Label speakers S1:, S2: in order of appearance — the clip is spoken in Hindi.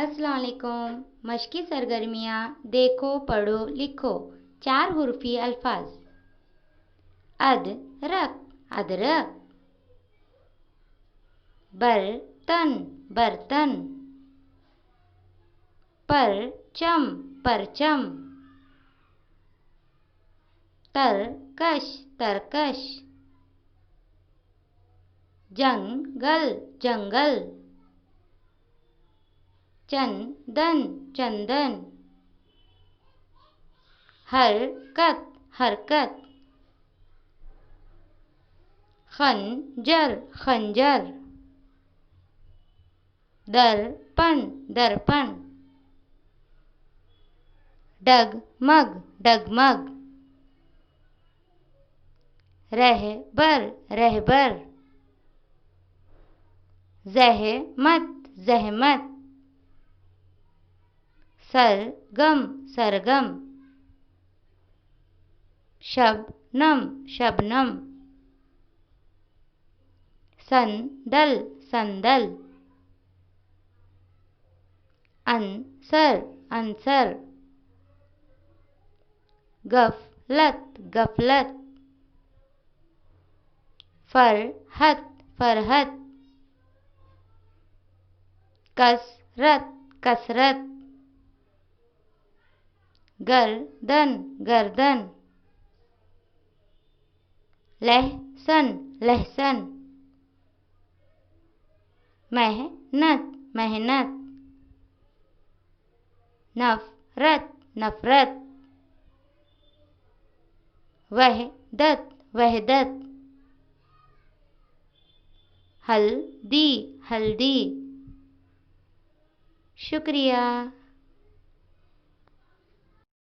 S1: अस्सलाम वालेकुम। मश्की सरगर्मियाँ देखो पढ़ो लिखो। 4 हुर्फी अल्फाज। अदरक अदरक। बर्तन बर्तन। परचम परचम। तरकश तरकश। जंगल जंगल। चंदन चंदन। हरकत हरकत। खंजर खंजर। दर्पण दर्पण। डगमग डगमग। रहबर रहबर। जहमत जहमत। सरगम सरगम। शबनम शबनम। संदल संदल। अंसर अंसर। गफलत गफलत। फरहत फरहत। कसरत कसरत। गर्दन गर्दन। लहसन लहसन। मेहनत मेहनत। नफरत नफरत। वहदत वहदत। हल्दी हल्दी। शुक्रिया।